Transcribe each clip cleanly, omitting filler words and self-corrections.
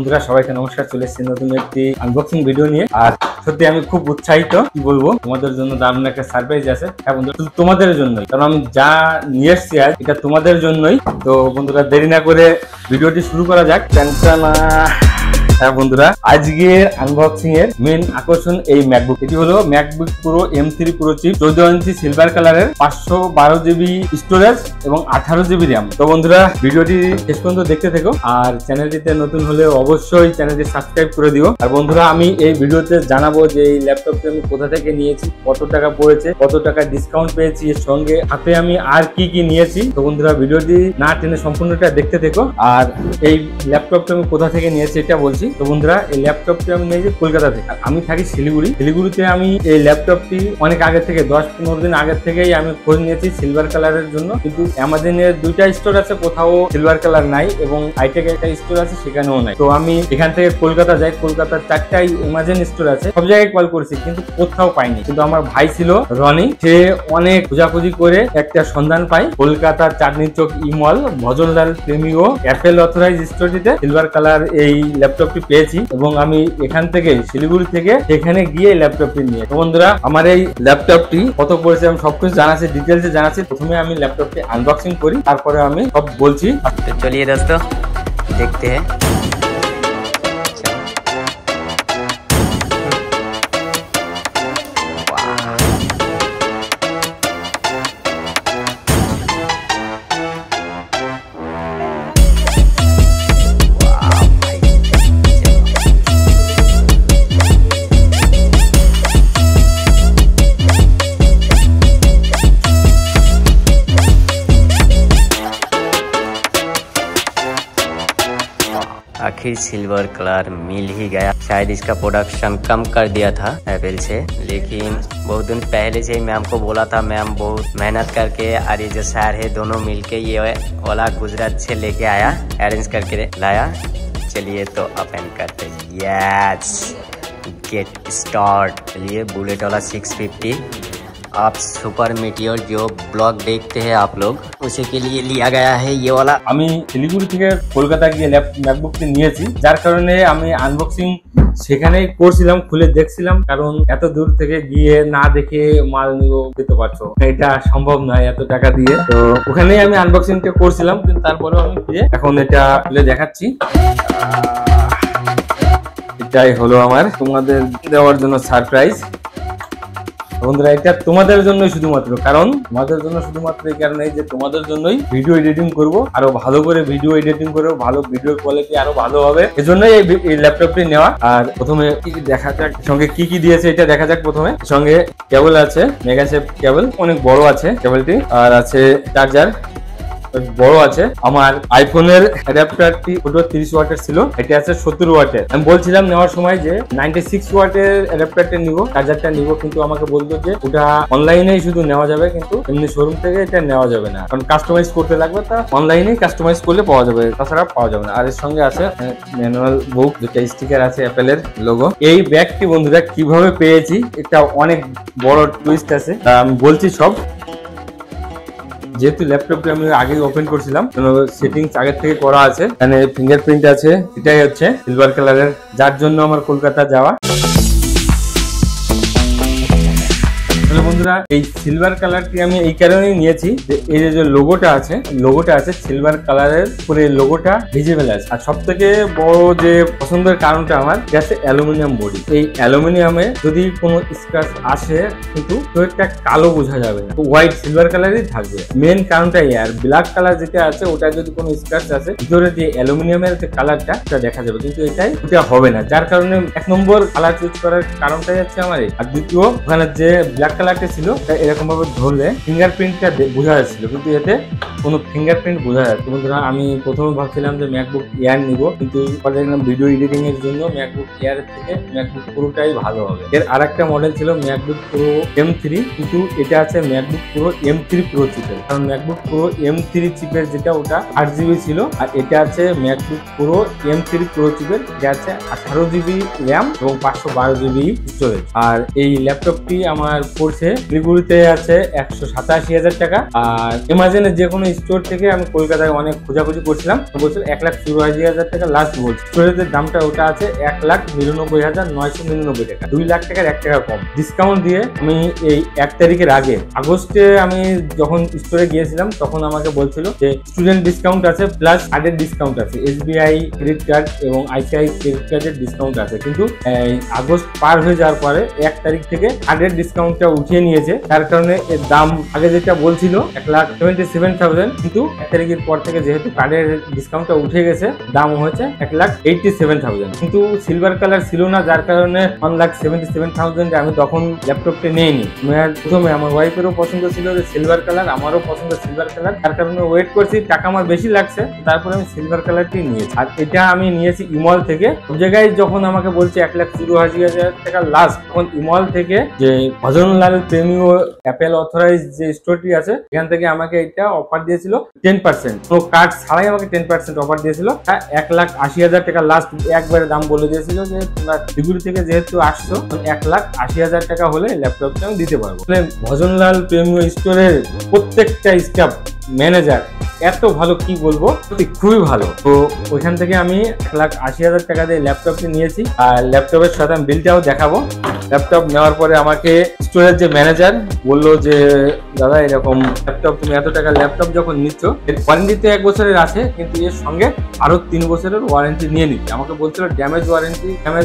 বন্ধুরা সবাইকে নমস্কার। চলে এসেছি নতুন একটি আনবক্সিং ভিডিও নিয়ে। আর সত্যি আমি খুব উৎসাহিত, কি বলবো, তোমাদের জন্য দারুণ একটা সারপ্রাইজ আছে। হ্যাঁ বন্ধুরা, শুধু তোমাদের জন্যই, কারণ আমি যা নিয়ে এসেছি আজ এটা তোমাদের জন্যই। তো বন্ধুরা দেরি না করে ভিডিওটি শুরু করা যাক। হ্যাঁ বন্ধুরা, আজকের আনবক্সিং এর মেন আকর্ষণ এই ম্যাকবুক। এটি হলো MacBook pro M3 pro chip, 14 inch silver কালারের, 512 জিবি স্টোরেজ এবং 18 জিবি র্যাম। তো বন্ধুরা ভিডিওটি শেষ পর্যন্ত দেখতে থেকো, আর চ্যানেলটিতে নতুন হলে অবশ্যই চ্যানেলটি সাবস্ক্রাইব করে দিও। আর বন্ধুরা আমি এই ভিডিওতে জানাবো যে এই ল্যাপটপটি আমি কোথা থেকে নিয়েছি, কত টাকা পড়েছে, কত টাকা ডিসকাউন্ট পেয়েছি, এর সঙ্গে হাতে আমি আর কি কি নিয়েছি। তো বন্ধুরা ভিডিওটি না টেনে সম্পূর্ণটা দেখতে থেকো। আর এই ল্যাপটপটা আমি কোথা থেকে নিয়েছি এটা বলছি। তো বন্ধুরা এই ল্যাপটপটি আমি নিয়েছি কলকাতা থেকে। আমি থাকি শিলিগুড়িতে। আমি এই ল্যাপটপটি অনেক আগে থেকে 10-15 দিন আগের থেকেই আমি খোঁজ নিয়েছি সিলভার কালারের জন্য, কিন্তু অ্যামাজনের 2টা স্টোর আছে, কোথাও সিলভার কালার নাই, এবং হাইটেক একটা স্টোর আছে সেখানেও নাই। তো আমি এখান থেকে কলকাতা যাই, কলকাতার 4টাই অ্যামাজন স্টোর আছে, সব জায়গায় কল করেছি কিন্তু কোথাও পাইনি। কিন্তু আমার ভাই ছিল রনি, সে অনেক খোঁজাখুঁজি করে একটা সন্ধান পায় কলকাতার চাঁদনি চক ইমল ভজনলাল প্রেমিও অ্যাপেল অথরাইজ স্টোরটিতে সিলভার কালার এই ল্যাপটপটি পেয়েছি, এবং আমি এখান থেকে শিলিগুড়ি থেকে সেখানে গিয়ে ল্যাপটপটি নিয়ে। তো বন্ধুরা আমার এই ল্যাপটপটি কত পড়েছে আমি সবকিছু জানাচ্ছি, ডিটেলসে জানাচ্ছি। প্রথমে আমি ল্যাপটপটি আনবক্সিং করি, তারপরে আমি সব বলছি। तो चलिए दोस्तों देखते हैं। आखिर सिल्वर कलर मिल ही गया। शायद इसका प्रोडक्शन कम कर दिया था एप्पल से, लेकिन बहुत दिन पहले से ही मैम को बोला था। मैम बहुत मेहनत करके और ये जो सर है दोनों मिलके ये वाला गुजरात से लेके आया, अरेंज करके लाया। चलिए तो ओपन करते, यस गेट स्टार्ट। चलिए बुलेट वाला 650 आप सुपर मीटियोर जो ब्लॉग देखते हैं आप लोग, उसी के लिए लिया गया है ये वाला। আমি শিলিগুড়ি থেকে কলকাতা গিয়ে ম্যাকবুকটি নিয়েছি, যার কারণে আমি আনবক্সিং সেখানেই করছিলাম, খুলে দেখছিলাম, কারণ এত দূর থেকে গিয়ে না দেখে মাল নিব, দিতে পারছো এটা সম্ভব নয় এত টাকা দিয়ে। তো ওখানেই আমি আনবক্সিংটা করছিলাম, কিন্তু তারপরেও আমি গিয়ে এখন এটা খুলে দেখাচ্ছি। এটাই হলো আমার তোমাদের দেওয়ার জন্য সারপ্রাইজ। বন্ধুরা এটা তোমাদের জন্যই শুধুমাত্র, কারণ তোমাদের জন্য শুধুমাত্র এই কারণে যে তোমাদের জন্যই ভিডিও এডিটিং করব, আরো ভালো করে ভিডিও এডিটিং করব, ভালো ভিডিও কোয়ালিটি আরো ভালো হবে, এজন্যই এই ল্যাপটপটি নেওয়া। আর প্রথমে কি দেখা যাক সঙ্গে কি কি দিয়েছে এটা দেখা যাক। প্রথমে সঙ্গে কেবল আছে, মেগাশেপ কেবল, অনেক বড় আছে কেবলটি, আর আছে চার্জার বড় আছে। আমার আইফোনের অ্যাডাপ্টারটি ছোট 30 ওয়াটের ছিল, এটা আছে 70 ওয়াটের। আমি বলছিলাম নেওয়ার সময় যে 96 ওয়াটের অ্যাডাপ্টারটা নিব, চার্জারটা নিব, কিন্তু আমাকে বলতো যে ওটা অনলাইনেই শুধু নেওয়া যাবে, কিন্তু এমনি শোরুম থেকে এটা নেওয়া যাবে না, কারণ কাস্টমাইজ করতে লাগবে, তা অনলাইনে কাস্টমাইজ করলে পাওয়া যাবে, তাছাড়া পাওয়া যাবে না। আর এর সঙ্গে আছে ম্যানুয়াল বুক, দুটো স্টিকার আছে অ্যাপেলের লোগো। এই ব্যাগটি বন্ধুরা কিভাবে পেয়েছি এটা অনেক বড় টুইস্ট আছে, আমি বলছি সব। যেহেতু ল্যাপটপটি আমি আগেই ওপেন করছিলাম, সেটিংস আগের থেকে করা আছে, এখানে ফিঙ্গারপ্রিন্ট আছে, এটাই হচ্ছে সিলভার কালারের, যার জন্য আমার কলকাতা যাওয়া। বন্ধুরা এই সিলভার কালারটি আমি এই কারণেই নিয়েছি যে এই যে লোগোটা আছে সিলভার কালারের উপরে লোগোটা ভিজিবল আছে। আর সব থেকে বড় যে পছন্দের কারণটা আমার আছে অ্যালুমিনিয়াম বডি। এই অ্যালুমিনিয়ামে যদি কোনো স্ক্র্যাচ আসে কিন্তু একটা কালো বোঝা যাবে না, হোয়াইট সিলভার কালারই থাকবে, মেন কারণটাই। আর ব্ল্যাক কালার যেটা আছে ওটা যদি কোনো স্ক্র্যাচ আসে ভিতরে যে অ্যালুমিনিয়ামের যে কালারটা সেটা দেখা যাবে, কিন্তু ওটা হবে না, যার কারণে 1 নম্বর কালার চুজ করার কারণটাই হচ্ছে আমার। আর দ্বিতীয় ওখানে যে ব্ল্যাক কালারটা ছিল এরকম ভাবে ধরলে ফিঙ্গারপ্রিন্টটা বোঝা যাচ্ছিল, কিন্তু এতে কোনো ফিঙ্গারপ্রিন্ট বোঝা যাচ্ছে। বন্ধুরা আমি প্রথমে ভাবছিলাম যে ম্যাকবুক এয়ার নিব, কিন্তু পরে দেখলাম ভিডিও এডিটিং এর জন্য ম্যাকবুক এয়ার থেকে ম্যাকবুক প্রোটাই ভালো হবে। এর আরেকটা মডেল ছিল ম্যাকবুক প্রো M3, কিন্তু এটা আছে ম্যাকবুক প্রো M3 প্রো চিপের, কারণ ম্যাকবুক প্রো M3 চিপের যেটা ওটা 8 জিবি ছিল, আর এটা আছে ম্যাকবুক প্রো M3 প্রো চিপের, যা আছে 18 জিবি র্যাম এবং 512 জিবি স্টোরেজ। আর এই ল্যাপটপটি আমার পড়ছে শিলিগুড়িতে আছে 187,000 টাকা। আর অ্যামাজনের যে কোনো স্টোর থেকে আমি কলকাতায় অনেক খোঁজাখুঁজি করছিলাম, বলছিল 1,84,000 টাকা লাস্ট বলছে। স্টোরেজের দামটা ওটা আছে 1,99,999 টাকা, 2 লাখ টাকার 1 টাকা কম। ডিসকাউন্ট দিয়ে আমি এই 1 তারিখের আগে আগস্টে আমি যখন স্টোরে গিয়েছিলাম তখন আমাকে বলছিল যে স্টুডেন্ট ডিসকাউন্ট আছে প্লাস কার্ডের ডিসকাউন্ট আছে, SBI ক্রেডিট কার্ড এবং ICICI ক্রেডিট কার্ডের ডিসকাউন্ট আছে। কিন্তু আগস্ট পার হয়ে যাওয়ার পরে 1 তারিখ থেকে কার্ডের ডিসকাউন্টটা উঠিয়ে নিয়েছে, তার কারণে এর দাম আগে যেটা বলছিল 1,77,000, কিন্তু 1 তারিখের পর থেকে যেহেতু কার্ডের ডিসকাউন্টটা উঠে গেছে দাম হয়েছে 1,87,000। কিন্তু সিলভার কালার ছিল না, যার কারণে 1,77,000 আমি তখন ল্যাপটপটা নিইনি। প্রথমে আমার ওয়াইফেরও পছন্দ ছিল যে সিলভার কালার, আমারও পছন্দ সিলভার কালার, তার কারণে ওয়েট করছি, টাকা আমার বেশি লাগছে, তারপরে আমি সিলভার কালারটি নিয়েছি। আর এটা আমি নিয়েছি ইমল থেকে। সব জায়গায় যখন আমাকে বলছে 1,84,000 টাকা লাস্ট, তখন ইমল থেকে যে ভজনলাল প্রেমীয় অ্যাপেল অথরাইজ যে স্টোরটি আছে এখান থেকে আমাকে এটা অফার দিয়েছিল 10%, তো কার্ড ছাড়াই আমাকে 10% অফার দিয়েছিল। 1,80,000 টাকা লাস্ট একবারে দাম বলে দিয়েছিল যে তোমরা শিলিগুড়ি থেকে যেহেতু আসছো 1,80,000 টাকা হলে ল্যাপটপটা আমি দিতে পারবো। ভজনলাল প্রেমীয় স্টোরের প্রত্যেকটা স্টাফ, ম্যানেজার এত ভালো, কি বলবো, খুবই ভালো। তো ওইখান থেকে আমি 1,80,000 টাকা দিয়ে ল্যাপটপটি নিয়েছি। আর ল্যাপটপের সাথে আমি বিলটাও দেখাবো। ল্যাপটপ নেওয়ার পরে আমাকে স্টোরের যে ম্যানেজার বললো যে দাদা এরকম ল্যাপটপ, তুমি এত টাকা ল্যাপটপ যখন নিচ্ছ, এর ওয়ারেন্টি তো 1 বছরের আছে, কিন্তু এর সঙ্গে আরো 3 বছরের ওয়ারেন্টি নিয়ে নিচ্ছে। আমাকে বলছিল ড্যামেজ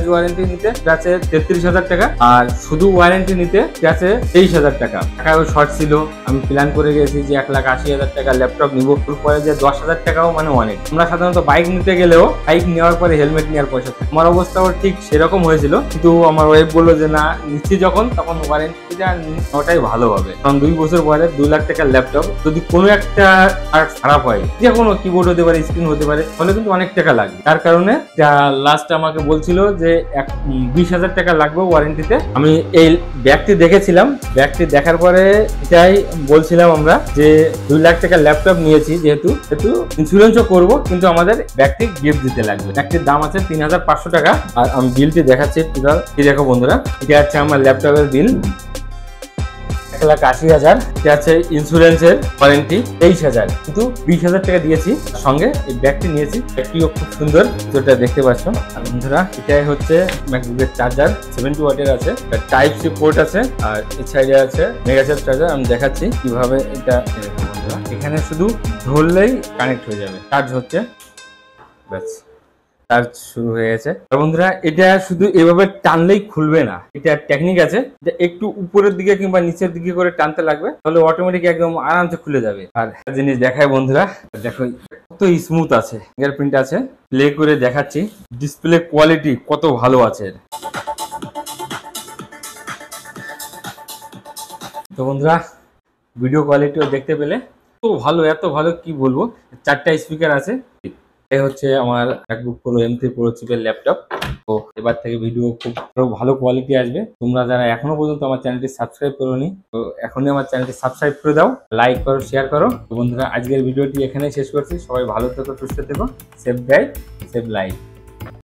ওয়ারেন্টি নিতে আছে 33,000 টাকা, আর শুধু ওয়ারেন্টি নিতে আছে 23,000 টাকা। টাকাও শর্ট ছিল, আমি প্ল্যান করে গেছি যে 1,80,000 টাকা ল্যাপটপ নিবো, পরে যে 10,000 টাকাও মানে অনেক। আমরা সাধারণত বাইক নিতে গেলেও বাইক নেওয়ার পরে হেলমেট নেওয়ার পয়সা থাকে, আমার অবস্থাও ঠিক সেরকম হয়েছিল। কিন্তু আমার ওয়াইফ বললো যে না, নিচ্ছি যখন তখন ওয়ারেন্টিটা নেওয়াটাই ভালো হবে, কারণ 2 বছর পরে 2 লাখ টাকার ল্যাপটপ যদি কোনো একটা পার্ট খারাপ হয়, যে কোনো কিবোর্ড হতে পারে, স্ক্রিন হতে পারে, তাহলে কিন্তু অনেক টাকা লাগবে। তার কারণে লাস্ট আমাকে বলছিল যে 20,000 টাকা লাগবে ওয়ারেন্টিতে। আমি এই ব্যাগটি দেখেছিলাম, ব্যাগটি দেখার পরে এটাই বলছিলাম আমরা যে 2 লাখ টাকার ল্যাপটপ নিয়েছি, যেহেতু ইন্স্যুরেন্সও করবো, কিন্তু আমাদের ব্যাগটি গিফট দিতে লাগবে। ব্যাগটির দাম আছে 3,500 টাকা। আর আমি বিলটি দেখাচ্ছি, কি দেখো বন্ধুরা, এটা হচ্ছে আমার ল্যাপটপের বিল 1,80,000। এটা আছে ইন্স্যুরেন্সের ওয়ারেন্টি 23,000, কিন্তু 20,000 টাকা দিয়েছি। সঙ্গে এই ব্যাগটি নিয়েছি, ব্যাগটিও খুব সুন্দর, যেটা দেখতে পাচ্ছ। আর বন্ধুরা এটাই হচ্ছে ম্যাকবুকের চার্জার, 70 ওয়াটের আছে, টাইপ সি পোর্ট আছে, আর এই সাইডে আছে মেগাসেল চার্জার। আমি দেখাচ্ছি কিভাবে এটা। বন্ধুরা এখানে শুধু ধরলেই কানেক্ট হয়ে যাবে, চার্জ হচ্ছে, ব্যাস চার্জ শুরু হয়ে গেছে। বন্ধুরা এটা শুধু এভাবে টানলেই খুলবে না, এটা টেকনিক আছে, এটা একটু উপরের দিকে কিংবা নিচের দিকে করে টানতে লাগবে, তাহলে অটোমেটিক একদম আরামসে খুলে যাবে। আর জিনিস দেখায় বন্ধুরা, দেখো কত স্মুথ আছে, ফিঙ্গারপ্রিন্ট আছে, প্লে করে দেখাচ্ছি, ডিসপ্লে কোয়ালিটি কত ভালো আছে। তো বন্ধুরা ভিডিও কোয়ালিটিও দেখতে পেলে, এত ভালো কি বলবো। 4টা স্পিকার আছে। এই হচ্ছে আমার ম্যাকবুক প্রো M3 প্রো চিপের ল্যাপটপ। তো এবার থেকে ভিডিও খুব ভালো কোয়ালিটি আসবে। তোমরা যারা এখনো পর্যন্ত আমার চ্যানেলটি সাবস্ক্রাইব করোনি, তো এখনই আমার চ্যানেলটি সাবস্ক্রাইব করে দাও, লাইক করো, শেয়ার করো। তো বন্ধুরা আজকের ভিডিওটি এখানেই শেষ করছি। সবাই ভালো থেকো, সুস্থ থেকো, সেভ গাইড সেভ লাইফ।